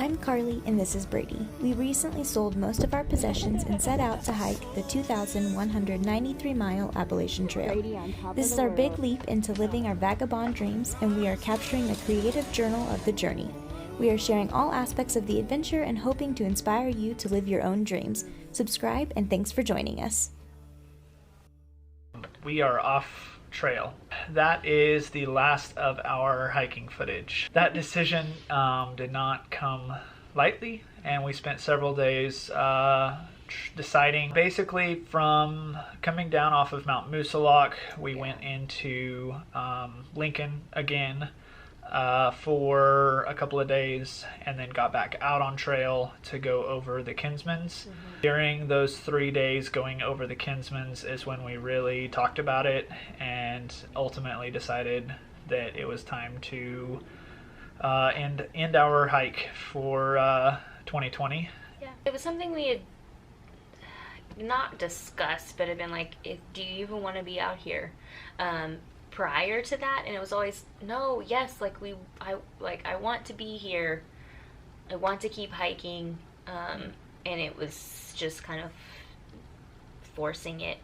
I'm Carlie and this is Brady. We recently sold most of our possessions and set out to hike the 2,193-mile Appalachian Trail. This is our big leap into living our vagabond dreams, and we are capturing a creative journal of the journey. We are sharing all aspects of the adventure and hoping to inspire you to live your own dreams. Subscribe and thanks for joining us. We are off trail. That is the last of our hiking footage. That decision did not come lightly, and we spent several days deciding. Basically, from coming down off of Mount Moosilauke, we went into Lincoln again for a couple of days, and then got back out on trail to go over the Kinsmans. During those 3 days going over the Kinsmans is when we really talked about it and ultimately decided that it was time to end our hike for 2020. Yeah, it was something we had not discussed, but had been like, do you even want to be out here? Prior to that, and it was always no, yes, I want to be here, I want to keep hiking, and it was just kind of forcing it.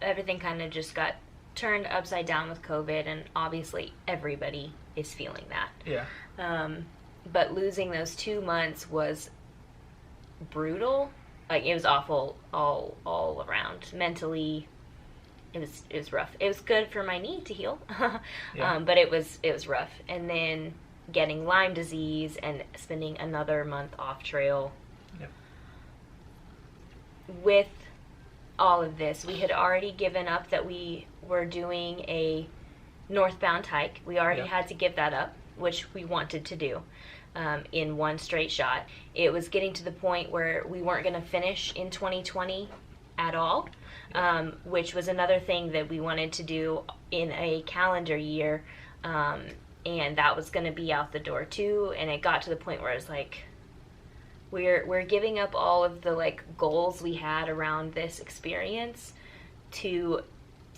Everything kind of just got turned upside down with COVID, and obviously everybody is feeling that. Yeah. But losing those 2 months was brutal. Like, it was awful all around. Mentally, it was rough. It was good for my knee to heal, Yeah. But it was rough. And then getting Lyme disease and spending another month off trail. Yep. With all of this, we had already given up that we were doing a northbound hike. We already had to give that up, which we wanted to do in one straight shot. It was getting to the point where we weren't going to finish in 2020 at all. Which was another thing that we wanted to do in a calendar year, and that was going to be out the door too. And it got to the point where it's like, we're giving up all of the goals we had around this experience to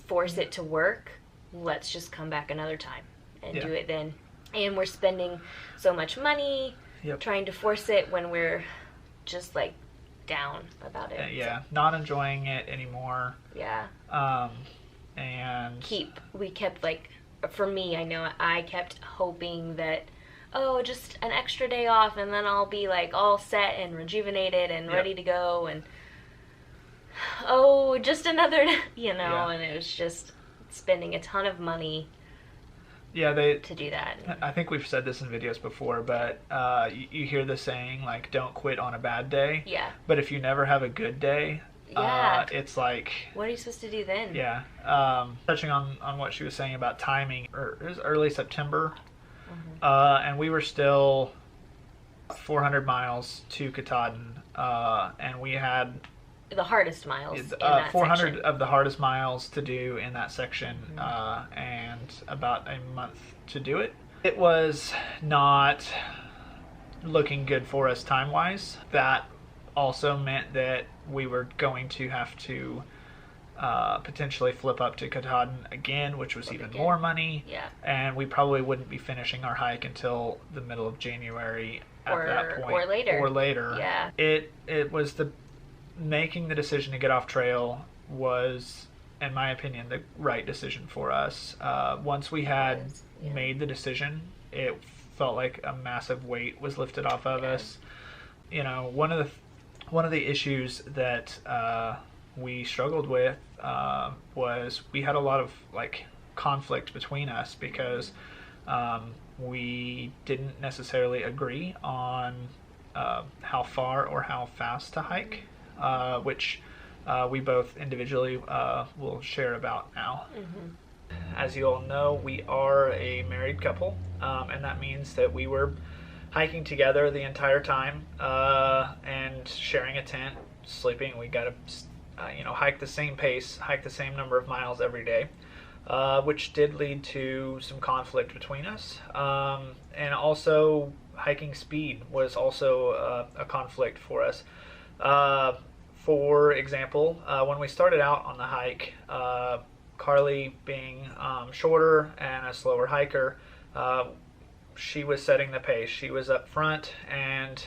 force it to work. Let's just come back another time and do it then. And we're spending so much money trying to force it when we're just down about it. Not enjoying it anymore. And we kept for me, I know I kept hoping that, just an extra day off and then I'll be all set and rejuvenated and ready to go, and just another and it was just spending a ton of money to do that. I think we've said this in videos before, but you hear the saying, don't quit on a bad day. Yeah. But if you never have a good day, it's like... What are you supposed to do then? Yeah. Touching on what she was saying about timing, it was early September, and we were still 400 miles to Katahdin, and we had... the hardest miles in that 400 section. Of the hardest miles to do in that section, and about a month to do it. It was not looking good for us time-wise. That also meant that we were going to have to potentially flip up to Katahdin again, which was even more money. Yeah. And we probably wouldn't be finishing our hike until the middle of January at that point. Or later. Yeah. It was making the decision to get off trail was, in my opinion, the right decision for us. Once we had made the decision, it felt like a massive weight was lifted off of us. One of the issues that we struggled with was we had a lot of conflict between us because we didn't necessarily agree on how far or how fast to hike. Which we both individually will share about now. As you all know, we are a married couple, and that means that we were hiking together the entire time, and sharing a tent, sleeping. We got to hike the same pace, hike the same number of miles every day, which did lead to some conflict between us, and also hiking speed was also a conflict for us. For example, when we started out on the hike, Carlie being shorter and a slower hiker, she was setting the pace. She was up front, and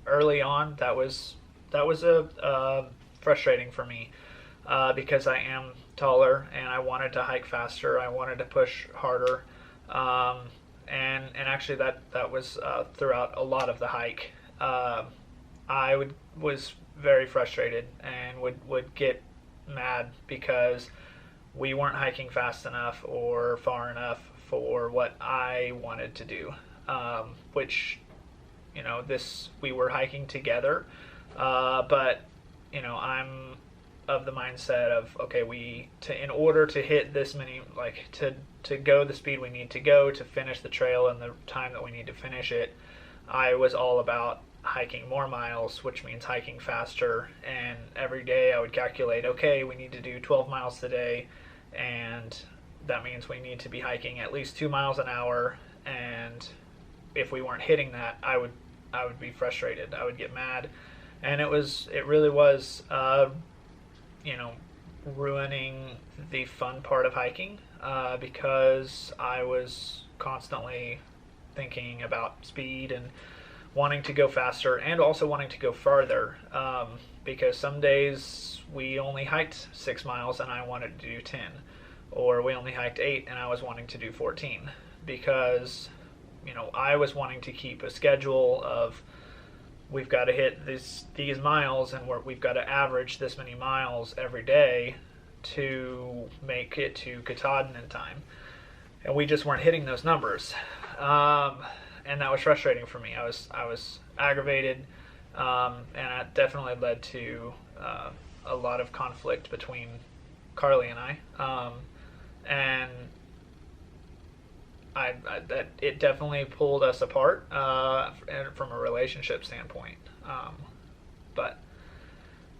early on, that was a frustrating for me because I am taller and I wanted to hike faster. I wanted to push harder, and actually that was throughout a lot of the hike. I was very frustrated and would get mad because we weren't hiking fast enough or far enough for what I wanted to do, which, we were hiking together, but, I'm of the mindset of, okay, in order to hit this many, to go the speed we need to go to finish the trail in the time that we need to finish it, I was all about hiking more miles, which means hiking faster. And every day I would calculate, okay, we need to do 12 miles today, and that means we need to be hiking at least 2 miles an hour. And if we weren't hitting that, I would be frustrated. I would get mad, and it really was ruining the fun part of hiking, because I was constantly thinking about speed and wanting to go faster and also wanting to go farther, because some days we only hiked 6 miles and I wanted to do 10, or we only hiked 8 and I was wanting to do 14, because I was wanting to keep a schedule of, we've got to hit these miles, and we've got to average this many miles every day to make it to Katahdin in time, and we just weren't hitting those numbers. And that was frustrating for me. I was aggravated, and it definitely led to a lot of conflict between Carlie and I, and that it definitely pulled us apart from a relationship standpoint. But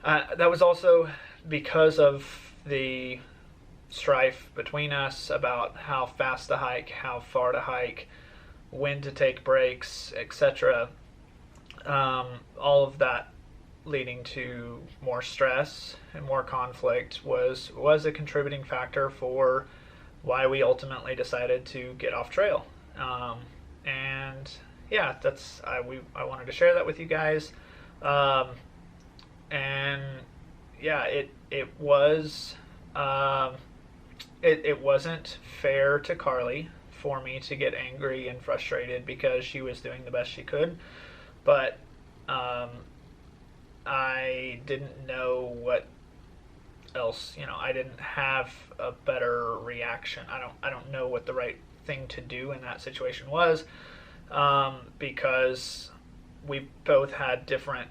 that was also because of the strife between us about how fast to hike, how far to hike, when to take breaks, etc. All of that leading to more stress and more conflict was a contributing factor for why we ultimately decided to get off trail. And yeah, I wanted to share that with you guys. And yeah, it was it wasn't fair to Carlie for me to get angry and frustrated because she was doing the best she could, but I didn't know what else. I didn't have a better reaction. I don't know what the right thing to do in that situation was, because we both had different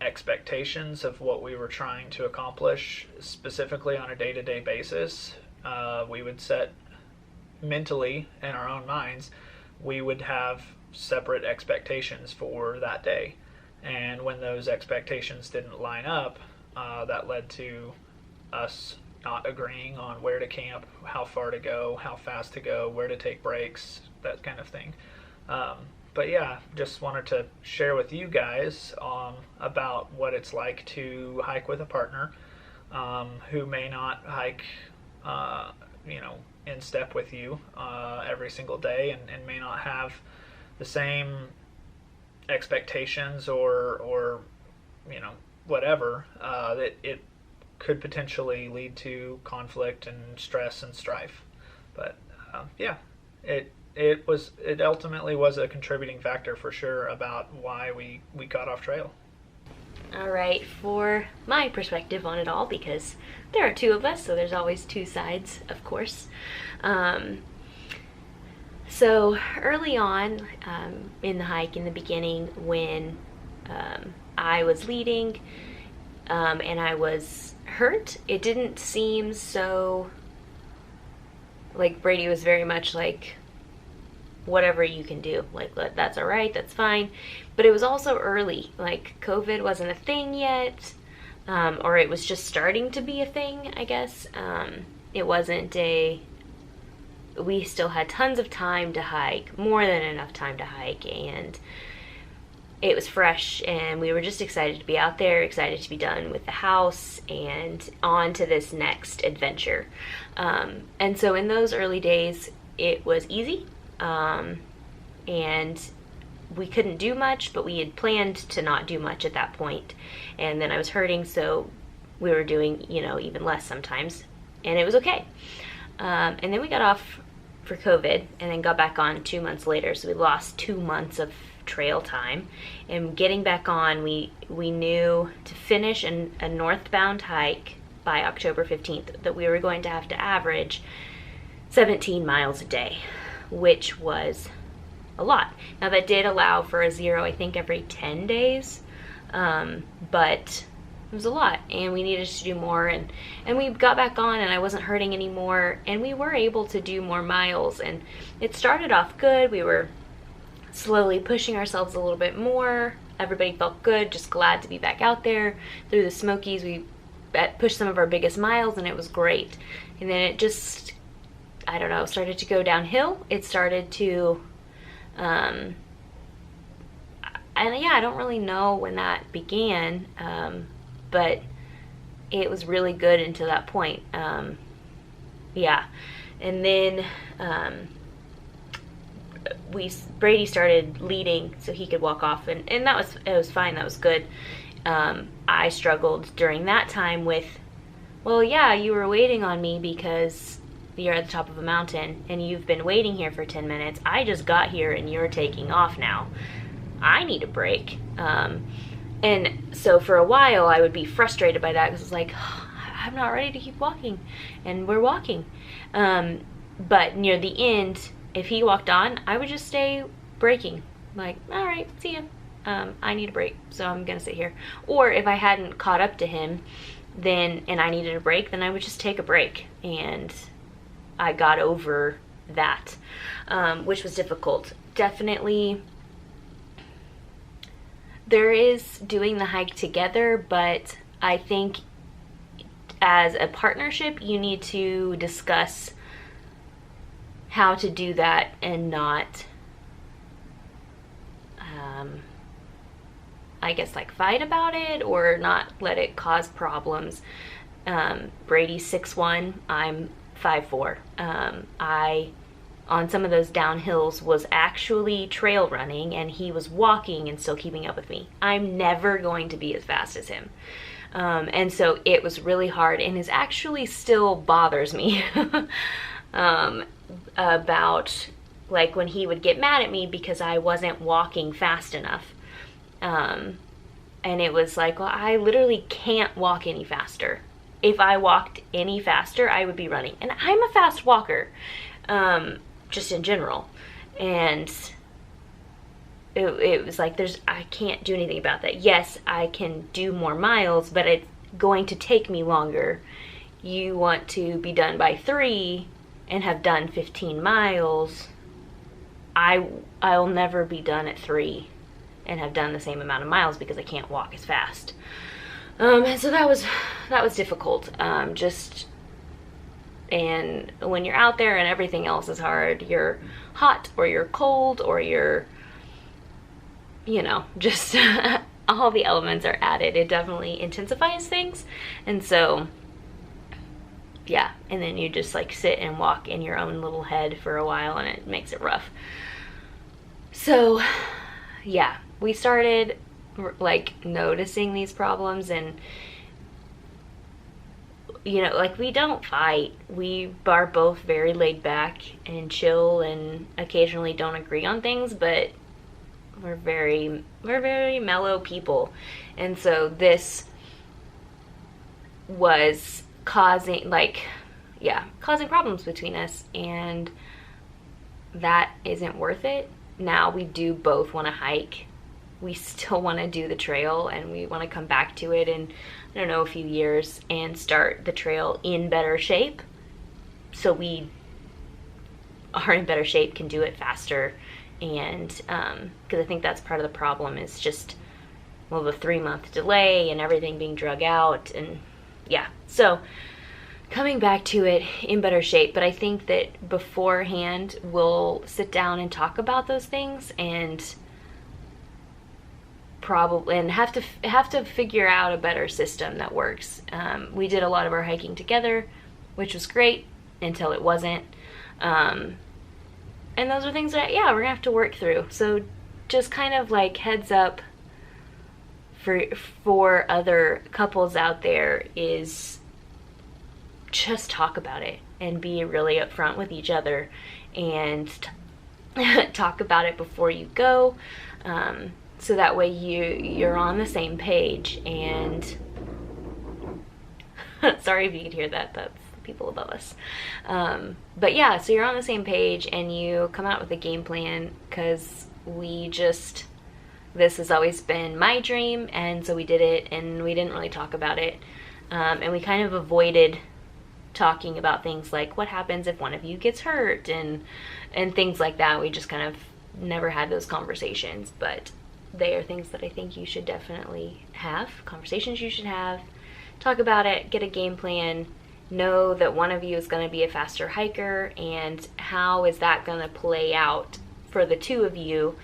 expectations of what we were trying to accomplish, specifically on a day-to-day basis. We would set mentally, in our own minds, we would have separate expectations for that day, and when those expectations didn't line up, that led to us not agreeing on where to camp, how far to go, how fast to go, where to take breaks, that kind of thing. But yeah, just wanted to share with you guys about what it's like to hike with a partner who may not hike in step with you every single day, and may not have the same expectations or whatever, that it could potentially lead to conflict and stress and strife. But yeah, it ultimately was a contributing factor for sure about why we got off trail. All right, for my perspective on it all, because there are two of us, so there's always two sides, of course. So early on in the hike, in the beginning, when I was leading and I was hurt, it didn't seem so, like, Brady was very much like, whatever you can do, like, that's all right, that's fine. But it was also early, like, COVID wasn't a thing yet, or it was just starting to be a thing, I guess. It wasn't we still had tons of time to hike, more than enough time to hike, and it was fresh, and we were just excited to be out there, excited to be done with the house and on to this next adventure. And so in those early days, it was easy. and we couldn't do much, but we had planned to not do much at that point. And then I was hurting, so we were doing, even less sometimes, and it was okay. And then we got off for COVID and then got back on 2 months later. So we lost 2 months of trail time. And getting back on, we knew to finish a northbound hike by October 15th that we were going to have to average 17 miles a day, which was a lot. Now that did allow for a 0, I think, every 10 days, but it was a lot, and we needed to do more, and we got back on, and I wasn't hurting anymore, and we were able to do more miles, and it started off good. We were slowly pushing ourselves a little bit more. Everybody felt good, just glad to be back out there. Through the Smokies, we pushed some of our biggest miles, and it was great. And then it just, I don't know, started to go downhill. It started to, and yeah, I don't really know when that began, but it was really good until that point. Yeah. And then Brady started leading so he could walk off, and it was fine. That was good. I struggled during that time with, well, yeah, you were waiting on me because you're at the top of a mountain and you've been waiting here for 10 minutes. I just got here and you're taking off now. I need a break. And so for a while I would be frustrated by that because it's like, I'm not ready to keep walking, and we're walking. But near the end, if he walked on, I would just stay breaking. Like, all right, see ya. I need a break, so I'm gonna sit here. Or if I hadn't caught up to him, and I needed a break, then I would just take a break. And I got over that, which was difficult. Definitely, there is doing the hike together, but I think as a partnership, you need to discuss how to do that and not, I guess, like fight about it or not let it cause problems. Brady's 6'1", I'm 5'4". I, on some of those downhills, was actually trail running, and he was walking and still keeping up with me. I'm never going to be as fast as him. And so it was really hard, and it actually still bothers me about, like, when he would get mad at me because I wasn't walking fast enough. And it was like, well, I literally can't walk any faster. If I walked any faster, I would be running. And I'm a fast walker, just in general. And it was like, I can't do anything about that. Yes, I can do more miles, but it's going to take me longer. You want to be done by 3 and have done 15 miles. I'll never be done at 3 and have done the same amount of miles because I can't walk as fast. And so that was difficult. And when you're out there and everything else is hard, you're hot or you're cold or you're, just all the elements are added. It definitely intensifies things. And so, yeah, and then you just like sit and walk in your own little head for a while, and it makes it rough. So, yeah, we started like noticing these problems, and like, we don't fight. We are both very laid back and chill, and occasionally don't agree on things, but we're very mellow people. And so this was causing problems between us, and that isn't worth it. Now we do both want to hike. We still want to do the trail, and we want to come back to it in, I don't know, a few years and start the trail in better shape, so we are in better shape, can do it faster. And because I think that's part of the problem, is just, well, the 3-month delay and everything being drug out. And yeah, so coming back to it in better shape. But I think that beforehand we'll sit down and talk about those things, and probably have to figure out a better system that works. We did a lot of our hiking together, which was great until it wasn't. And those are things that, yeah, we're gonna have to work through. So just kind of like heads up for other couples out there is just talk about it and be really upfront with each other and talk about it before you go, so that way you're on the same page. And sorry if you could hear that, that's people above us. But yeah, so you're on the same page and you come out with a game plan, because this has always been my dream, and so we did it, and we didn't really talk about it, and we kind of avoided talking about things like what happens if one of you gets hurt and things like that. We just kind of never had those conversations, but they are things that I think you should definitely have, conversations you should have, talk about it, get a game plan, know that one of you is going to be a faster hiker, and how is that going to play out for the two of you,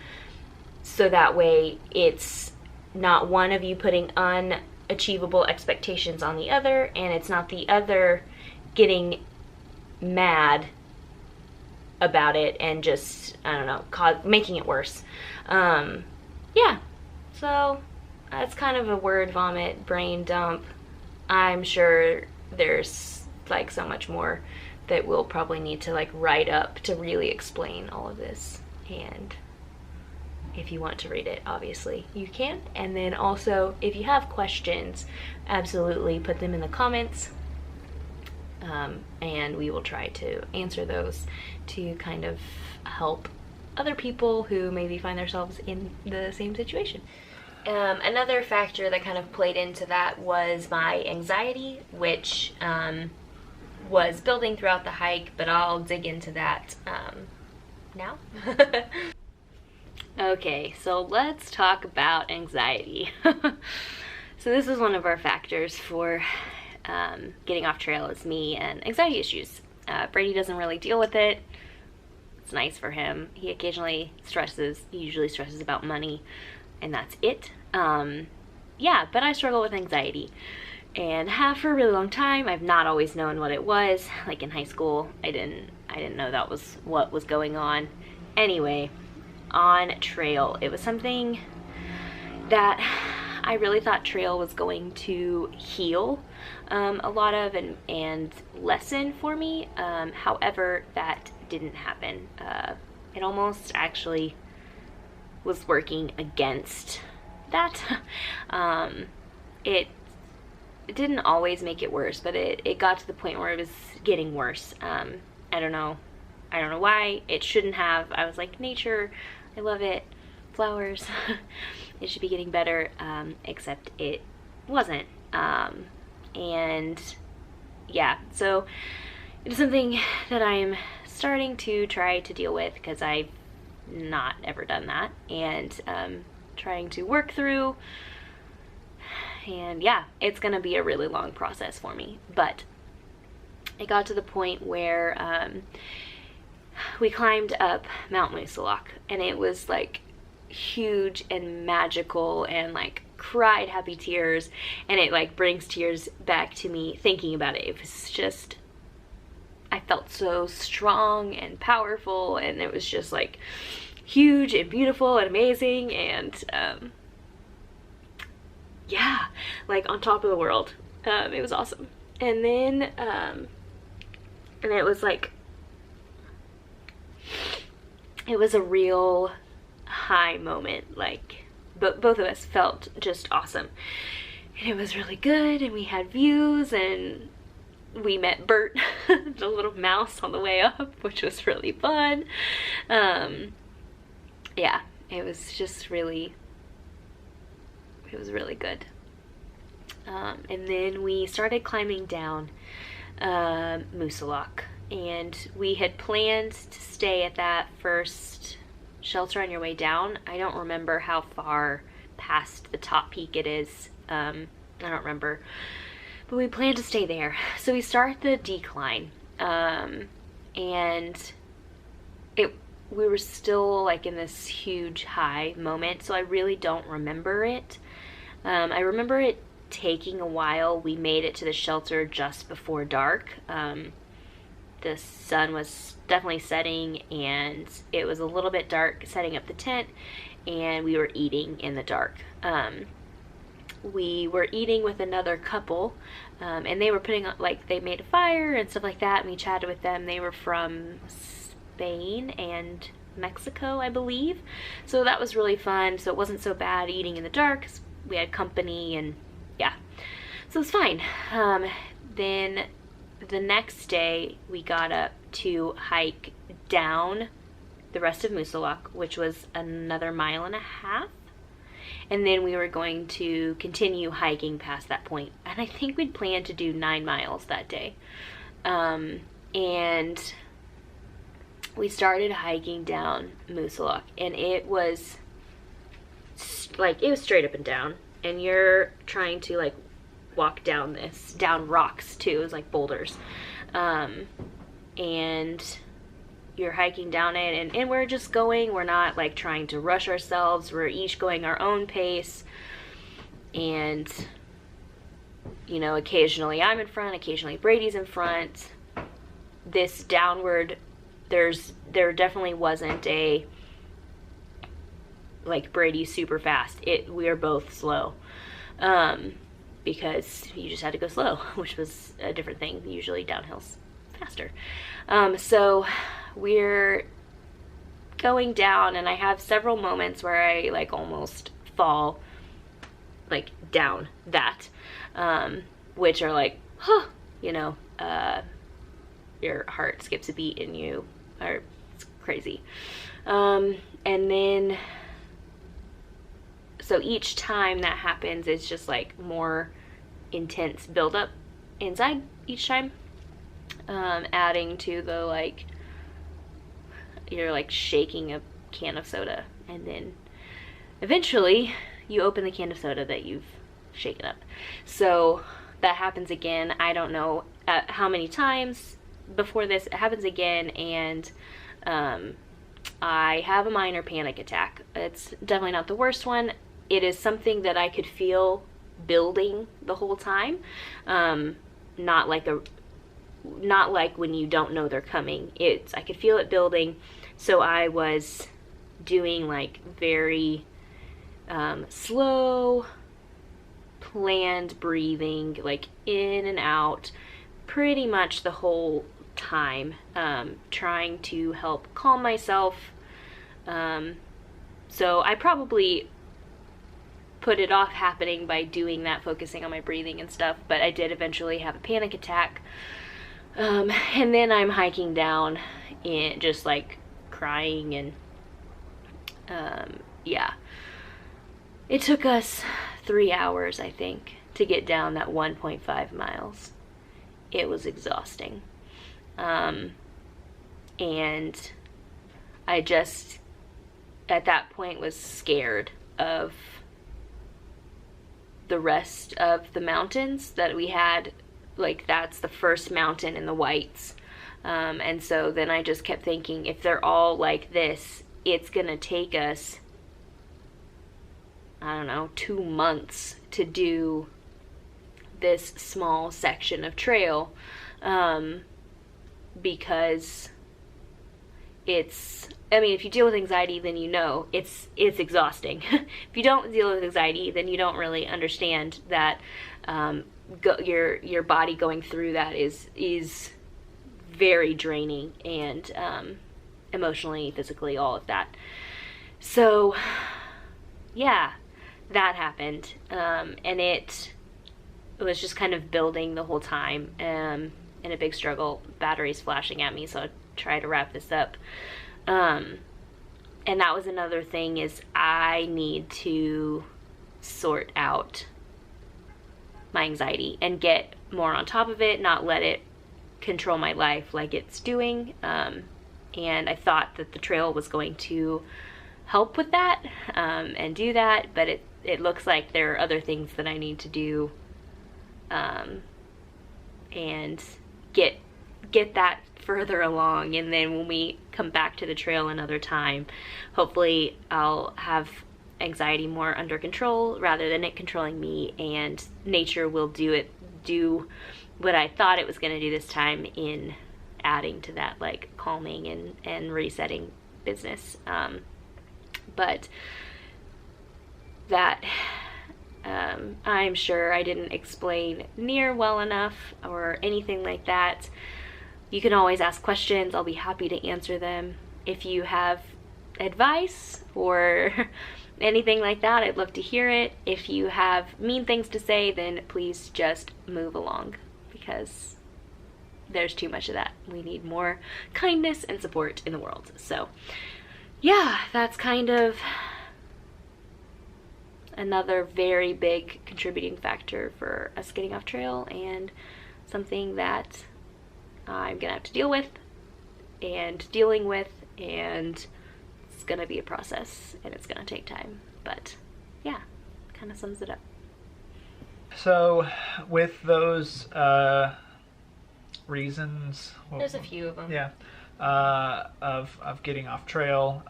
so that way it's not one of you putting unachievable expectations on the other, and it's not the other getting mad about it and just, I don't know, making it worse. Yeah, so that's kind of a word vomit, brain dump. I'm sure there's like so much more that we'll probably need to like write up to really explain all of this. And if you want to read it, obviously you can. And then also, if you have questions, absolutely put them in the comments, and we will try to answer those to kind of help other people who maybe find themselves in the same situation. Another factor that kind of played into that was my anxiety, which was building throughout the hike, but I'll dig into that now. Okay, so let's talk about anxiety. So this is one of our factors for getting off trail, is me and anxiety issues. Brady doesn't really deal with it. It's nice for him. He occasionally stresses. He usually stresses about money, and that's it. Yeah, but I struggle with anxiety, and have for a really long time. I've not always known what it was. Like in high school, I didn't know that was what was going on. Anyway, on trail, it was something that I really thought trail was going to heal a lot of and lessen for me. However, that didn't happen. It almost actually was working against that. It didn't always make it worse, but it got to the point where it was getting worse. I don't know why. It shouldn't have. I was like, nature, I love it, flowers, it should be getting better, except it wasn't. And yeah, so it's something that I'm starting to try to deal with, because I've not ever done that, and trying to work through. And yeah, it's gonna be a really long process for me, but it got to the point where we climbed up Mount Moosilauke, and it was like huge and magical, and like cried happy tears, and it like brings tears back to me thinking about it. It was just, I felt so strong and powerful, and it was just like huge and beautiful and amazing, and yeah, like on top of the world. It was awesome. And then and it was like, it was a real high moment. Like both of us felt just awesome, and it was really good, and we had views, and we met Bert, the little mouse, on the way up, which was really fun. Yeah, it was just really, it was really good. And then we started climbing down Moosilauke, and we had planned to stay at that first shelter on your way down. I don't remember how far past the top peak it is. I don't remember, but we planned to stay there. So we start the decline, and we were still like in this huge high moment, so I really don't remember it. I remember it taking a while. We made it to the shelter just before dark, the sun was definitely setting, and it was a little bit dark setting up the tent, and we were eating in the dark. We were eating with another couple, and they were putting on, like, they made a fire and stuff like that, and we chatted with them. They were from Spain and Mexico, I believe, so that was really fun. So it wasn't so bad eating in the dark, 'cause we had company, and yeah, so it was fine. Then the next day we got up to hike down the rest of Moosilauke, which was another 1.5 miles, and then we were going to continue hiking past that point, and I think we'd planned to do 9 miles that day. And we started hiking down Moosilauke, and it was like, it was straight up and down, and you're trying to like walk down rocks too. It was like boulders, and you're hiking down it, and we're just going. We're not like trying to rush ourselves. We're each going our own pace, and you know, occasionally I'm in front, occasionally Brady's in front. This downward, there definitely wasn't a like Brady's super fast. We are both slow, because you just had to go slow, which was a different thing. Usually downhill's faster. So we're going down, and I have several moments where I like almost fall like down that, which are like, huh, you know, your heart skips a beat and you are, it's crazy. And then, so each time that happens, it's just like more intense buildup inside each time, adding to the like, you're like shaking a can of soda, and then eventually you open the can of soda that you've shaken up. So that happens again. I don't know how many times before this it happens again, and I have a minor panic attack. It's definitely not the worst one. It is something that I could feel building the whole time. Not like when you don't know they're coming. I could feel it building. So I was doing like very slow, planned breathing, like in and out, pretty much the whole time, trying to help calm myself. So I probably put it off happening by doing that, focusing on my breathing and stuff, but I did eventually have a panic attack. And then I'm hiking down and just like crying, and yeah, it took us 3 hours, I think, to get down that 1.5 miles. It was exhausting. And I just, at that point, was scared of the rest of the mountains that we had. Like, that's the first mountain in the Whites. And so then I just kept thinking, if they're all like this, it's gonna take us, I don't know, 2 months to do this small section of trail, because it's, I mean, if you deal with anxiety, then you know it's exhausting. If you don't deal with anxiety, then you don't really understand that your body going through that is very draining, and emotionally, physically, all of that. So yeah, that happened, and it was just kind of building the whole time, in a big struggle. Batteries flashing at me, so I try to wrap this up. And that was another thing, is I need to sort out my anxiety and get more on top of it, not let it control my life like it's doing. And I thought that the trail was going to help with that, and do that, but it looks like there are other things that I need to do, and get that further along. And then when we come back to the trail another time, hopefully I'll have anxiety more under control rather than it controlling me, and nature will do what I thought it was going to do this time in adding to that, like, calming and resetting business. But that I'm sure I didn't explain near well enough or anything like that. You can always ask questions. I'll be happy to answer them. If you have advice or anything like that, I'd love to hear it. If you have mean things to say, then please just move along, because there's too much of that. We need more kindness and support in the world. So yeah, that's kind of another very big contributing factor for us getting off trail, and something that I'm gonna have to deal with and dealing with, and it's gonna be a process and it's gonna take time. But yeah, kind of sums it up. So with those reasons, There's a few of them. Yeah, of getting off trail,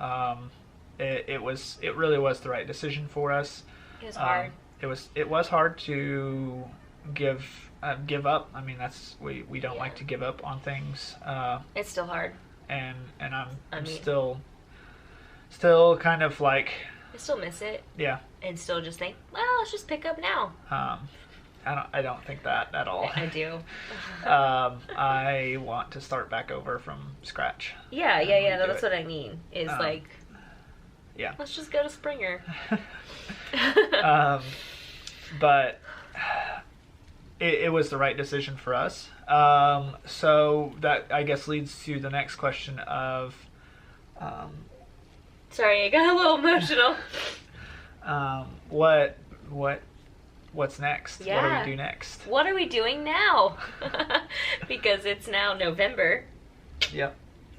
it really was the right decision for us. It was hard. It was hard to give up. I mean, we don't like to give up on things. It's still hard. And I'm still kind of like, I still miss it. Yeah. And still just think, well, let's just pick up now. I don't think that at all. I do. I want to start back over from scratch. Yeah. That's what I mean. Is like, yeah. Let's just go to Springer. But it was the right decision for us. So that, I guess, leads to the next question of... Sorry, I got a little emotional. What's next? Yeah. What do we do next? What are we doing now? Because it's now November. Yep.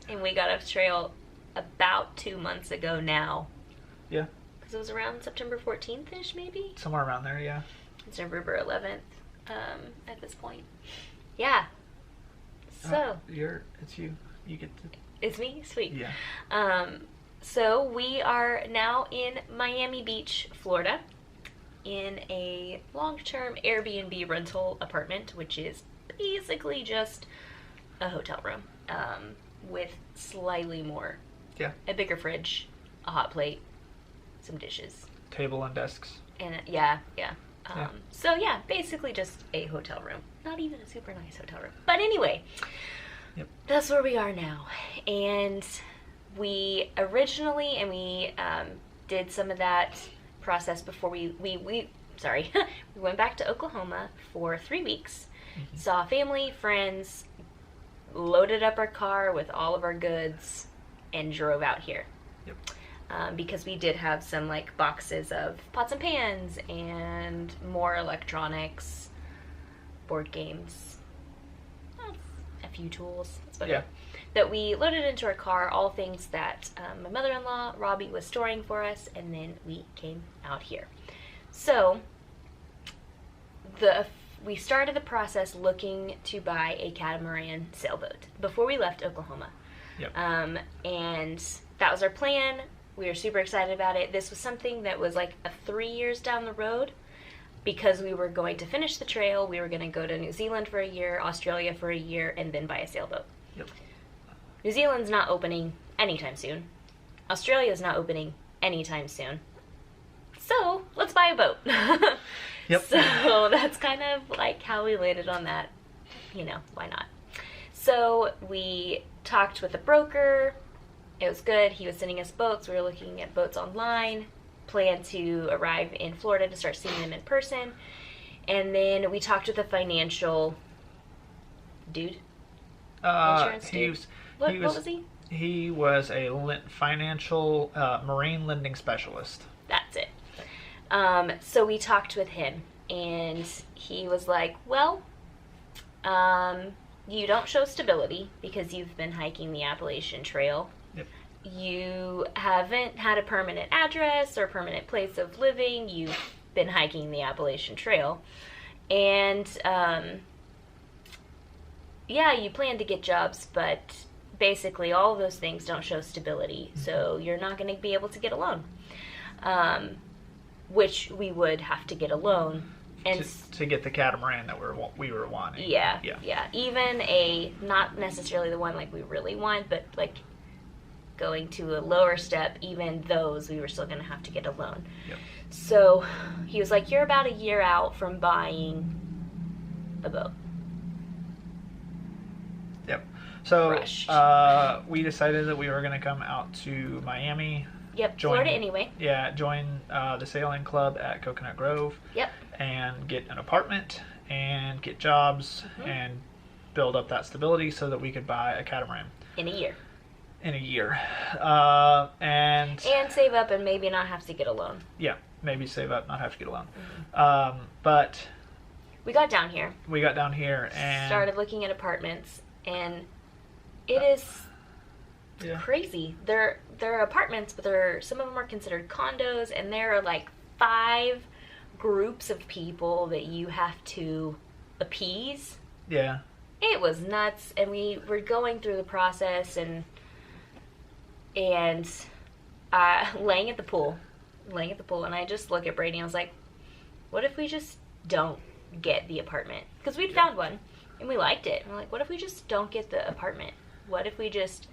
And we got off trail about 2 months ago now. Yeah. Because it was around September 14th-ish, maybe? Somewhere around there, yeah. It's November 11th at this point. Yeah. So. It's you. You get to... It's me? Sweet. Yeah. So we are now in Miami Beach, Florida, in a long-term Airbnb rental apartment, which is basically just a hotel room, with slightly more. Yeah. A bigger fridge, a hot plate, some dishes. Table and desks. And yeah. So yeah, basically just a hotel room. Not even a super nice hotel room. But anyway, yep. That's where we are now. And we originally, did some of that process before we went back to Oklahoma for 3 weeks, saw family, friends, loaded up our car with all of our goods, and drove out here. Yep. Because we did have some like boxes of pots and pans and more electronics, board games, a few tools. That's about it. That we loaded into our car, all things that my mother-in-law, Robbie, was storing for us, and then we came out here. So, we started the process looking to buy a catamaran sailboat before we left Oklahoma. Yep. And that was our plan. We were super excited about it. This was something that was like 3 years down the road, because we were going to finish the trail. We were going to go to New Zealand for a year, Australia for a year, and then buy a sailboat. Yep. New Zealand's not opening anytime soon. Australia's not opening anytime soon. So, let's buy a boat. Yep. So, that's kind of like how we landed on that. Why not? So, we talked with a broker. It was good. He was sending us boats. We were looking at boats online. Planned to arrive in Florida to start seeing them in person. And then we talked with a financial dude. Insurance dude. What was he? He was a financial marine lending specialist. That's it. So we talked with him, and he was like, well, you don't show stability because you've been hiking the Appalachian Trail. Yep. You haven't had a permanent address or permanent place of living. You've been hiking the Appalachian Trail. And, you plan to get jobs, but basically all of those things don't show stability, so you're not going to be able to get a loan. Which we would have to get a loan And to get the catamaran that we were wanting. Yeah. Even not necessarily the one like we really want, but like going to a lower step, even those we were still going to have to get a loan. Yep. So he was like, you're about a year out from buying a boat. Yep. So Rushed. we decided that we were going to come out to Miami. Yep, Florida anyway. Yeah, join the sailing club at Coconut Grove. Yep. And get an apartment and get jobs and build up that stability so that we could buy a catamaran. In a year. And save up and maybe not have to get a loan. Yeah, maybe save up, not have to get a loan. But we got down here. And started looking at apartments, and it is crazy. They're apartments, but some of them are considered condos, and there are like 5 groups of people that you have to appease. Yeah. It was nuts, and we were going through the process and laying at the pool, and I just look at Brady and I was like, what if we just don't get the apartment? Because we'd found one and we liked it. And we're like, what if we just don't get the apartment? What if we just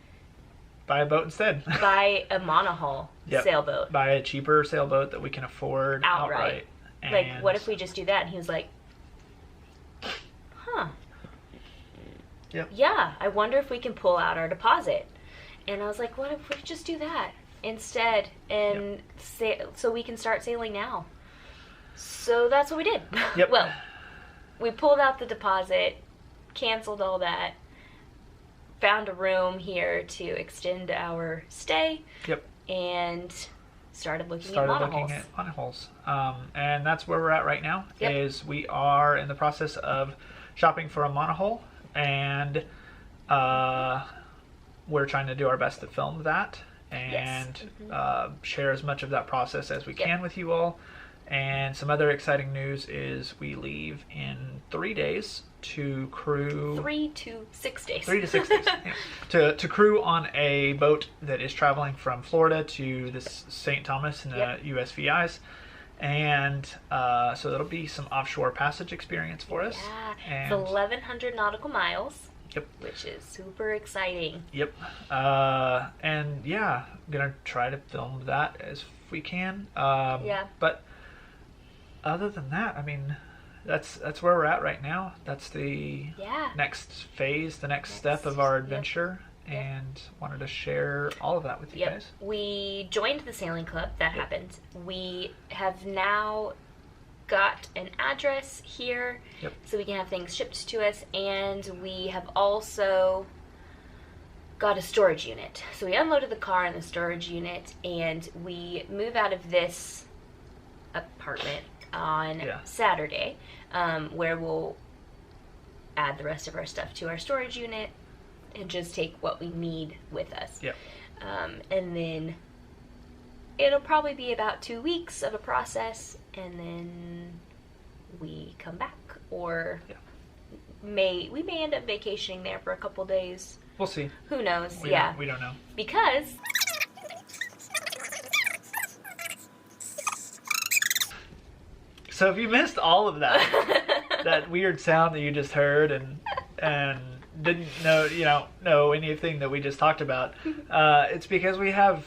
buy a boat instead? Buy a monohull sailboat. Buy a cheaper sailboat that we can afford outright. Like, what if we just do that? And he was like, huh. Yep. Yeah, I wonder if we can pull out our deposit. And I was like, what if we just do that instead? And so we can start sailing now. So that's what we did. Yep. Well, we pulled out the deposit, canceled all that, found a room here to extend our stay. Yep. And started looking at monohulls. And that's where we're at right now. Yep. Is we are in the process of shopping for a monohull, and we're trying to do our best to film that and share as much of that process as we can with you all. And some other exciting news is we leave in 3 days to crew 3 to 6 days. 3 to 6 days. To crew on a boat that is traveling from Florida to this St. Thomas in the USVIs. And so that'll be some offshore passage experience for us. Yeah, it's 1,100 nautical miles. Yep. Which is super exciting. Yep. And yeah, gonna try to film that as we can. But other than that, I mean, that's where we're at right now. That's the next phase, the next step of our adventure. And wanted to share all of that with you guys. We joined the sailing club. That happened. We have now got an address here so we can have things shipped to us, and we have also got a storage unit. So we unloaded the car in the storage unit, and we move out of this apartment on Saturday, where we'll add the rest of our stuff to our storage unit and just take what we need with us. And then it'll probably be about 2 weeks of a process, and then we come back, or we may end up vacationing there for a couple days. We'll see. Who knows? We don't know. Because so if you missed all of that, that weird sound that you just heard, and didn't know anything that we just talked about, it's because we have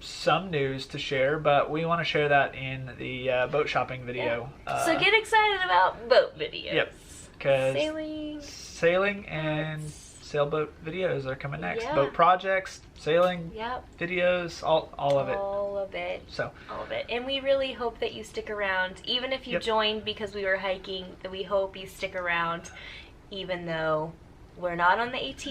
some news to share, but we want to share that in the boat shopping video. So get excited about boat videos. Yep. Because sailing and sailboat videos are coming next. Boat projects, sailing videos, all of it. All of it. So all of it. And we really hope that you stick around. Even if you joined because we were hiking, that we hope you stick around. Even though we're not on the AT,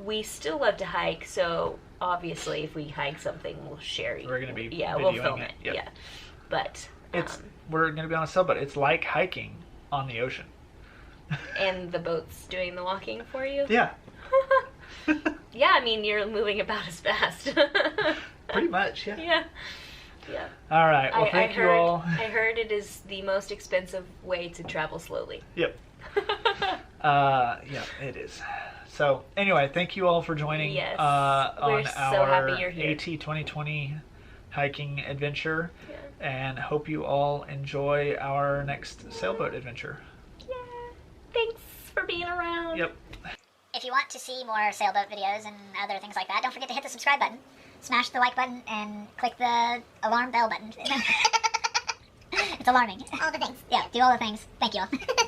we still love to hike, so obviously if we hike something, we'll share it. We're going to be we'll film it. But we're going to be on a sailboat. It's like hiking on the ocean. And the boat's doing the walking for you? Yeah. I mean, you're moving about as fast. Pretty much, Yeah. All right, well, thank you all. I heard it is the most expensive way to travel slowly. Yep. It is. So anyway, thank you all for joining Yes. on We're so our happy you're here. AT 2020 hiking adventure, and hope you all enjoy our next sailboat adventure. Yeah. Thanks for being around. Yep. If you want to see more sailboat videos and other things like that, don't forget to hit the subscribe button, smash the like button, and click the alarm bell button. It's alarming. All the things. Yeah, do all the things. Thank you all.